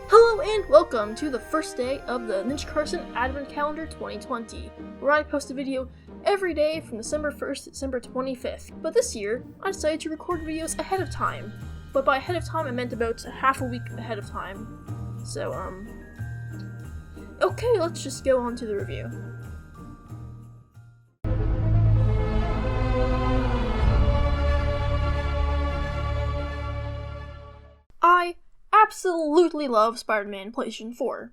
Hello and welcome to the first day of the Ninja Carson Advent Calendar 2020, where I post a video every day from December 1st to December 25th. But this year, I decided to record videos ahead of time. But by ahead of time, I meant about half a week ahead of time. So, okay, let's just go on to the review. I absolutely love Spider-Man PlayStation 4.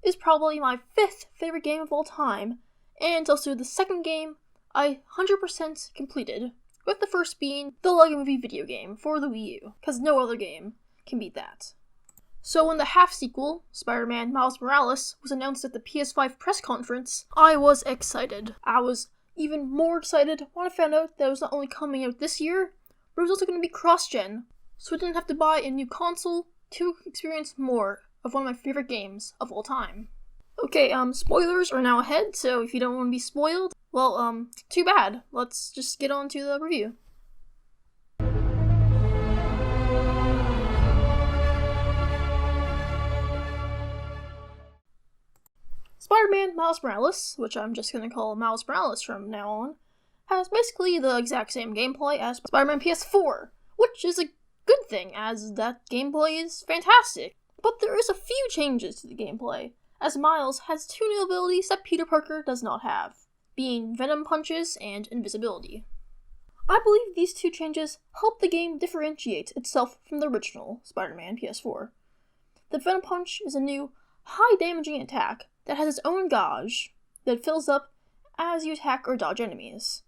It's probably my 5th favorite game of all time, and also the second game I 100% completed, with the first being the Lego Movie video game for the Wii U, because no other game can beat that. So when the half-sequel, Spider-Man Miles Morales, was announced at the PS5 press conference, I was excited. I was even more excited when I found out that it was not only coming out this year, but it was also going to be cross-gen, so I didn't have to buy a new console to experience more of one of my favorite games of all time. Okay, spoilers are now ahead, so if you don't want to be spoiled, well, too bad. Let's just get on to the review. Spider-Man Miles Morales, which I'm just gonna call Miles Morales from now on, has basically the exact same gameplay as Spider-Man PS4, which is a good thing, as that gameplay is fantastic. But there is a few changes to the gameplay, as Miles has two new abilities that Peter Parker does not have, being Venom Punches and Invisibility. I believe these two changes help the game differentiate itself from the original Spider-Man PS4. The Venom Punch is a new, high-damaging attack that has its own gauge that fills up as you attack or dodge enemies.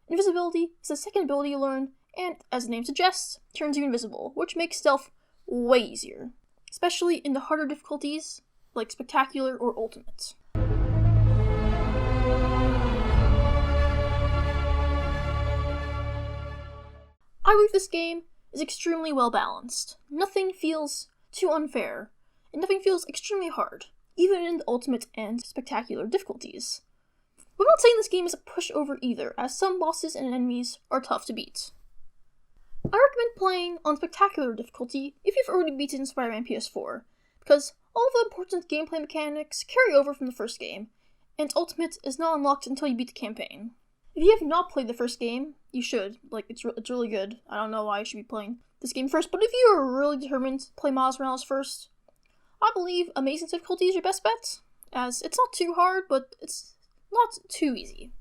Invisibility is the second ability you learn, and, as the name suggests, turns you invisible, which makes stealth way easier, especially in the harder difficulties, like Spectacular or Ultimate. I believe this game is extremely well balanced. Nothing feels too unfair, and nothing feels extremely hard, even in the Ultimate and Spectacular difficulties. But I'm not saying this game is a pushover either, as some bosses and enemies are tough to beat. I recommend playing on Spectacular difficulty if you've already beaten Spider-Man PS4, because all the important gameplay mechanics carry over from the first game, and Ultimate is not unlocked until you beat the campaign. If you have not played the first game, you should. It's really good. I don't know why you should be playing this game first, but if you are really determined to play Miles Morales first, I believe Amazing difficulty is your best bet, as it's not too hard, but it's not too easy.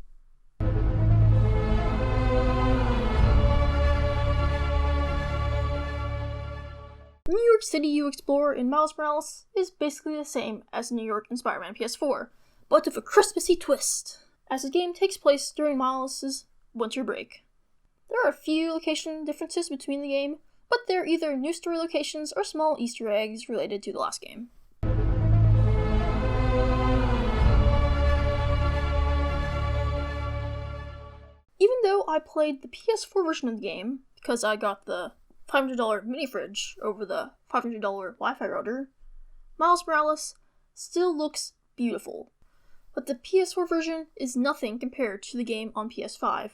The New York City you explore in Miles Morales is basically the same as New York in Spider-Man PS4, but with a Christmassy twist, as the game takes place during Miles' winter break. There are a few location differences between the game, but they're either new story locations or small Easter eggs related to the last game. Even though I played the PS4 version of the game, because I got the $500 mini fridge over the $500 Wi-Fi router, Miles Morales still looks beautiful. But the PS4 version is nothing compared to the game on PS5,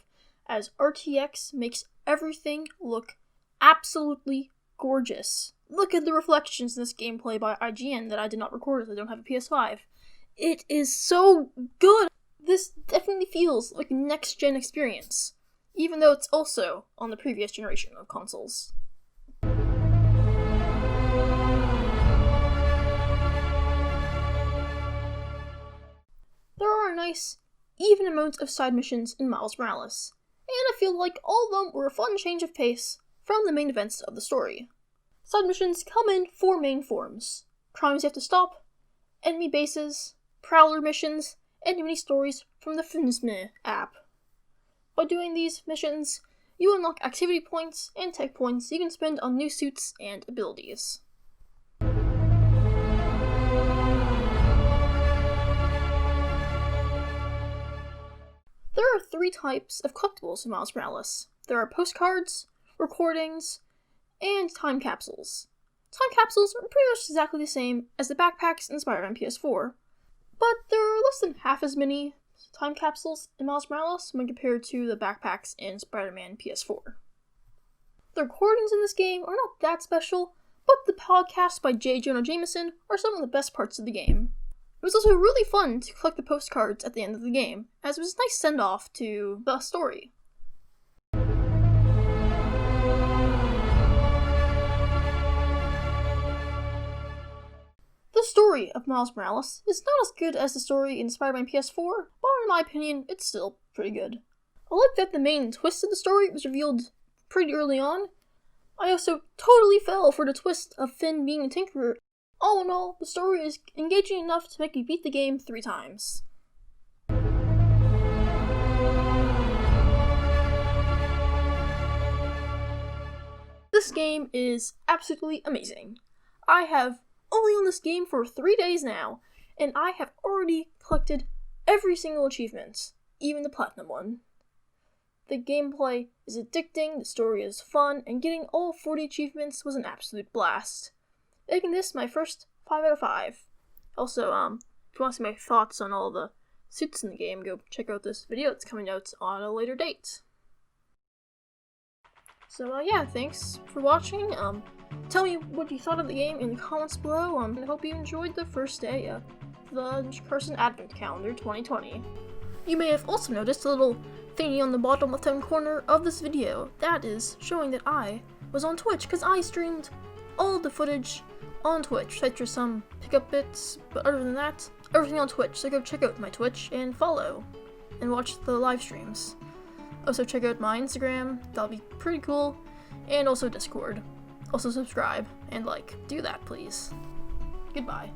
as RTX makes everything look absolutely gorgeous. Look at the reflections in this gameplay by IGN that I did not record as I don't have a PS5. It is so good! This definitely feels like a next-gen experience, even though it's also on the previous generation of consoles. There are a nice, even amount of side missions in Miles Morales, and I feel like all of them were a fun change of pace from the main events of the story. Side missions come in four main forms: crimes you have to stop, enemy bases, prowler missions, and mini stories from the FISK app. By doing these missions, you unlock activity points and tech points you can spend on new suits and abilities. There are three types of collectibles in Miles Morales. There are postcards, recordings, and time capsules. Time capsules are pretty much exactly the same as the backpacks in Spider-Man PS4, but there are less than half as many time capsules in Miles Morales when compared to the backpacks in Spider-Man PS4. The recordings in this game are not that special, but the podcasts by J. Jonah Jameson are some of the best parts of the game. It was also really fun to collect the postcards at the end of the game, as it was a nice send-off to the story. The story of Miles Morales is not as good as the story in Spider-Man PS4, but in my opinion, it's still pretty good. I like that the main twist of the story was revealed pretty early on. I also totally fell for the twist of Finn being a Tinkerer. All in all, the story is engaging enough to make me beat the game 3 times. This game is absolutely amazing. I have only owned this game for 3 days now, and I have already collected every single achievement, even the platinum one. The gameplay is addicting, the story is fun, and getting all 40 achievements was an absolute blast, making this my first 5 out of 5. Also, if you want to see my thoughts on all the suits in the game, go check out this video. It's coming out on a later date. So, yeah, thanks for watching. Tell me what you thought of the game in the comments below. I hope you enjoyed the first day of the Carson Advent Calendar 2020. You may have also noticed a little thingy on the bottom left-hand corner of this video. That is showing that I was on Twitch, because I streamed all the footage on Twitch. Except for some pickup bits, but other than that, everything on Twitch. So go check out my Twitch and follow, and watch the live streams. Also check out my Instagram, that'll be pretty cool, and also Discord. Also subscribe, and do that please. Goodbye.